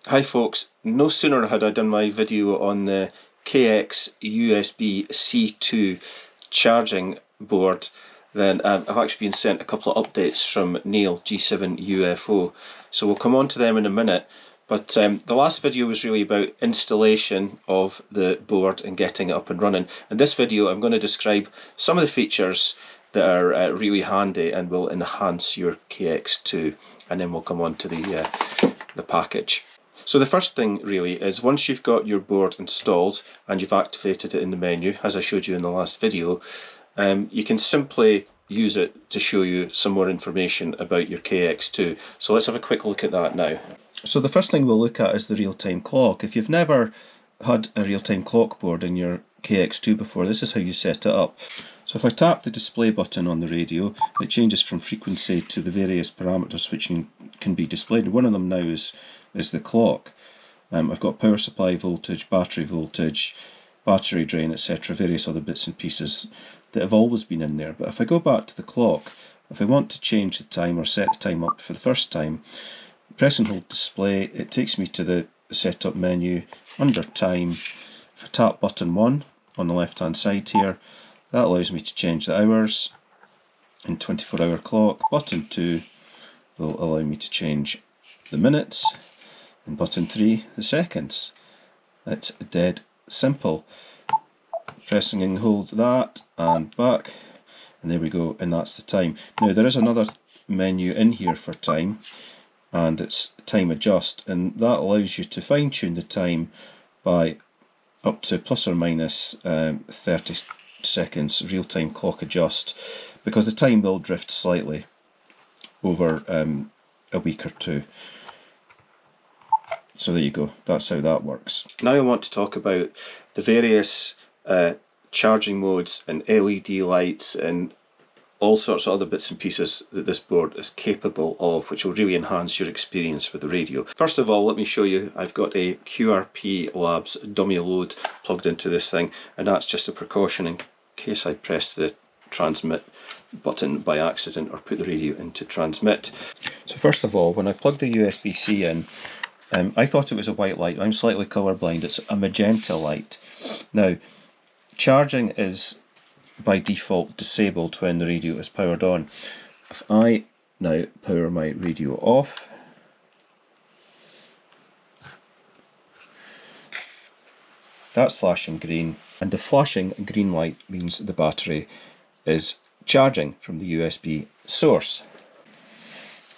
Hi folks, no sooner had I done my video on the KX-USB-C2 charging board than I've actually been sent a couple of updates from Neil, G7UFO, so we'll come on to them in a minute. But the last video was really about installation of the board and getting it up and running. In this video I'm going to describe some of the features that are really handy and will enhance your KX2, and then we'll come on to the package. So the first thing really is, once you've got your board installed and you've activated it in the menu, as I showed you in the last video, you can simply use it to show you some more information about your KX2. So let's have a quick look at that now. So the first thing we'll look at is the real-time clock. If you've never had a real-time clock board in your KX2 before, this is how you set it up. So if I tap the display button on the radio, it changes from frequency to the various parameters which can be displayed. One of them now is the clock. I've got power supply voltage, battery drain, etc., various other bits and pieces that have always been in there. But if I go back to the clock, if I want to change the time or set the time up for the first time, press and hold display, it takes me to the setup menu. Under time, if I tap button 1 on the left hand side here, that allows me to change the hours in 24-hour clock. Button 2 will allow me to change the minutes, and button 3 the seconds. It's dead simple. Pressing and hold that and back, and there we go, and that's the time. Now there is another menu in here for time, and it's time adjust, and that allows you to fine tune the time by up to plus or minus 30 seconds real-time clock adjust, because the time will drift slightly over a week or two. So there you go, that's how that works. Now I want to talk about the various charging modes and LED lights and all sorts of other bits and pieces that this board is capable of, which will really enhance your experience with the radio. First of all, let me show you, I've got a QRP Labs dummy load plugged into this thing, and that's just a precaution in case I press the transmit button by accident or put the radio into transmit. So first of all, when I plug the USB-C in, I thought it was a white light. I'm slightly colourblind. It's a magenta light. Now, charging is by default disabled when the radio is powered on. If I now power my radio off, that's flashing green, and the flashing green light means the battery is charging from the USB source.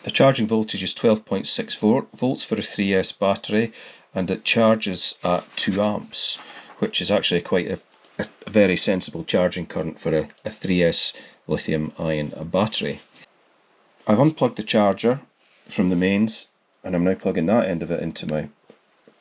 The charging voltage is 12.6 volts for a 3S battery, and it charges at 2 amps, which is actually quite a very sensible charging current for a 3S lithium-ion battery. I've unplugged the charger from the mains, and I'm now plugging that end of it into my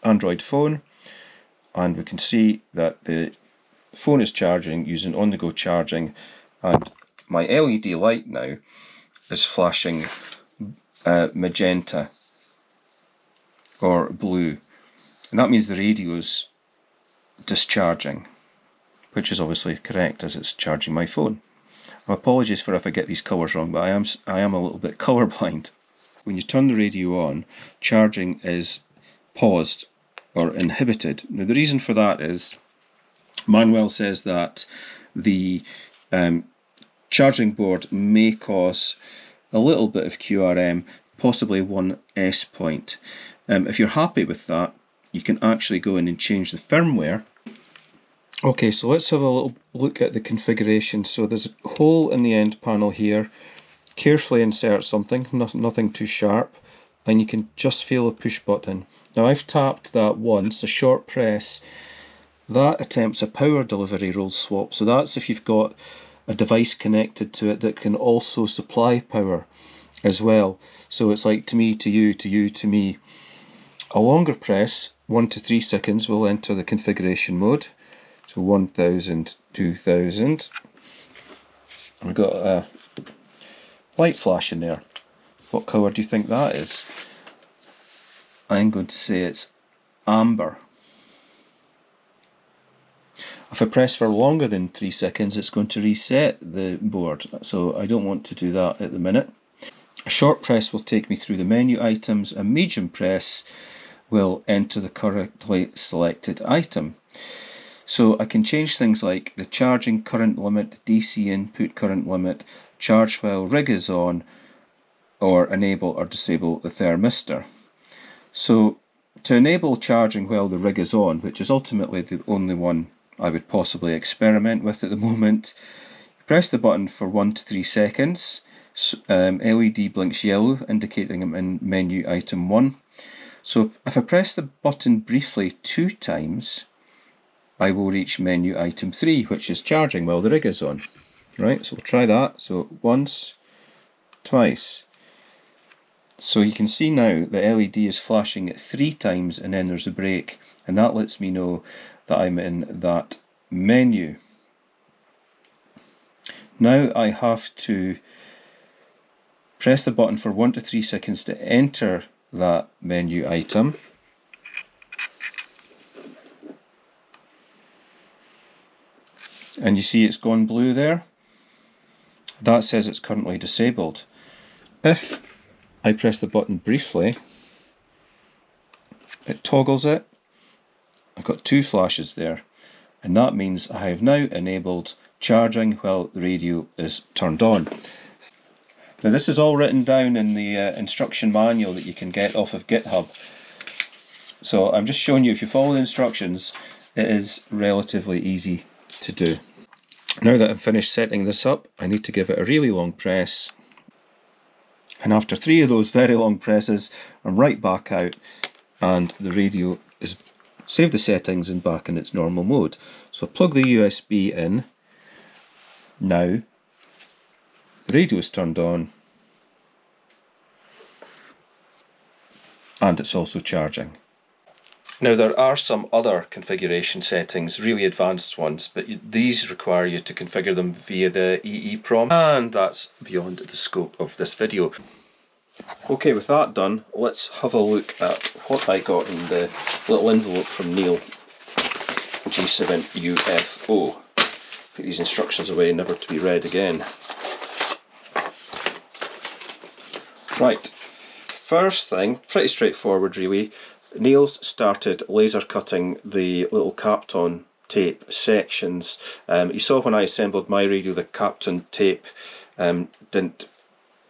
Android phone, and we can see that the phone is charging using on-the-go charging, and my LED light now is flashing magenta or blue, and that means the radio's discharging, which is obviously correct as it's charging my phone. Apologies for if I get these colours wrong, but I am a little bit colourblind. When you turn the radio on, charging is paused or inhibited. Now the reason for that is, Manuel says that the charging board may cause a little bit of QRM, possibly 1 S point. If you're happy with that, you can actually go in and change the firmware. Okay, so let's have a little look at the configuration. So there's a hole in the end panel here. Carefully insert something, nothing too sharp, and you can just feel a push button. Now I've tapped that once, a short press. That attempts a power delivery roll swap, so that's if you've got a device connected to it that can also supply power as well. So it's like to me, to you, to you, to me. A longer press, 1 to 3 seconds, will enter the configuration mode. So 1000, 2000. We've got a light flash in there. What colour do you think that is? I'm going to say it's amber. If I press for longer than 3 seconds, it's going to reset the board, so I don't want to do that at the minute. A short press will take me through the menu items. A medium press will enter the correctly selected item. So I can change things like the charging current limit, the DC input current limit, charge while rig is on, or enable or disable the thermistor. So to enable charging while the rig is on, which is ultimately the only one I would possibly experiment with at the moment, press the button for 1 to 3 seconds. LED blinks yellow, indicating I'm in menu item 1. So if I press the button briefly 2 times, I will reach menu item 3, which is charging while the rig is on. Right, so we'll try that. So once, twice. So you can see now the LED is flashing at 3 times and then there's a break, and that lets me know that I'm in that menu. Now I have to press the button for 1 to 3 seconds to enter that menu item. And you see it's gone blue there. That says it's currently disabled. If I press the button briefly, it toggles it. I've got 2 flashes there, and that means I have now enabled charging while the radio is turned on. Now this is all written down in the instruction manual that you can get off of GitHub. So I'm just showing you, if you follow the instructions, it is relatively easy to do. Now that I've finished setting this up, I need to give it a really long press. And after 3 of those very long presses, I'm right back out and the radio is saved the settings and back in its normal mode. So I plug the USB in. Now the radio is turned on and it's also charging. Now there are some other configuration settings, really advanced ones, but these require you to configure them via the EEPROM, and that's beyond the scope of this video. Okay, with that done, let's have a look at what I got in the little envelope from Neil, G7UFO. Put these instructions away, never to be read again. Right, first thing, pretty straightforward really. Neil's started laser cutting the little Kapton tape sections. You saw when I assembled my radio, the Kapton tape didn't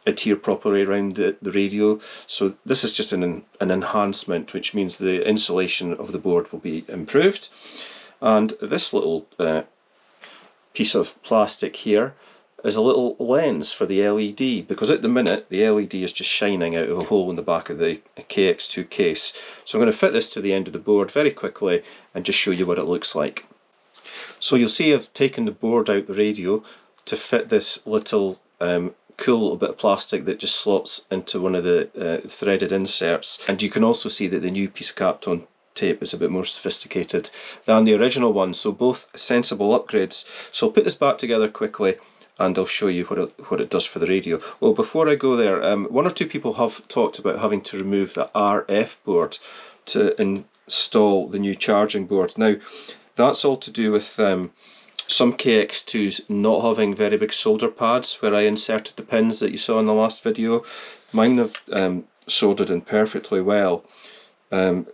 adhere properly around the radio, so this is just an enhancement, which means the insulation of the board will be improved. And this little piece of plastic here is a little lens for the LED, because at the minute the LED is just shining out of a hole in the back of the KX2 case. So I'm going to fit this to the end of the board very quickly and just show you what it looks like. So you'll see I've taken the board out the radio to fit this little cool little bit of plastic that just slots into one of the threaded inserts, and you can also see that the new piece of Kapton tape is a bit more sophisticated than the original one, so both sensible upgrades. So I'll put this back together quickly and I'll show you what it does for the radio. Well, before I go there, 1 or 2 people have talked about having to remove the RF board to install the new charging board. Now, that's all to do with some KX2s not having very big solder pads where I inserted the pins that you saw in the last video. Mine have soldered in perfectly well.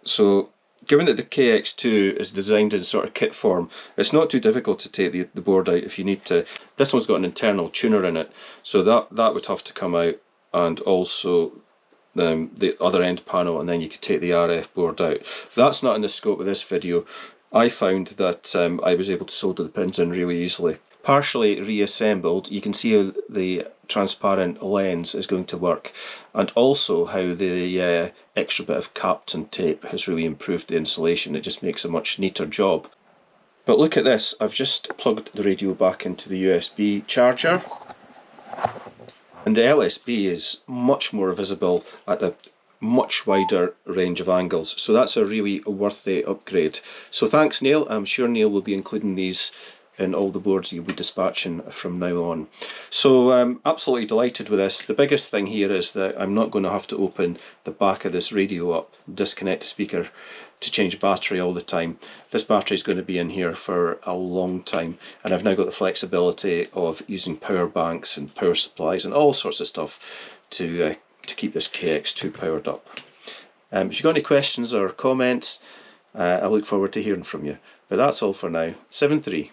So given that the KX2 is designed in sort of kit form, it's not too difficult to take the board out if you need to. This one's got an internal tuner in it, so that would have to come out, and also the other end panel, and then you could take the RF board out. That's not in the scope of this video. I found that I was able to solder the pins in really easily. Partially reassembled, you can see how the transparent lens is going to work, and also how the extra bit of Kapton tape has really improved the insulation. It just makes a much neater job. But look at this, I've just plugged the radio back into the USB charger, and the LSB is much more visible at a much wider range of angles, so that's a really worthy upgrade. So thanks Neil, I'm sure Neil will be including these in all the boards you'll be dispatching from now on. So I'm absolutely delighted with this. The biggest thing here is that I'm not going to have to open the back of this radio up, disconnect the speaker to change battery all the time. This battery is going to be in here for a long time, and I've now got the flexibility of using power banks and power supplies and all sorts of stuff to keep this KX2 powered up. If you've got any questions or comments, I look forward to hearing from you. But that's all for now. 7-3.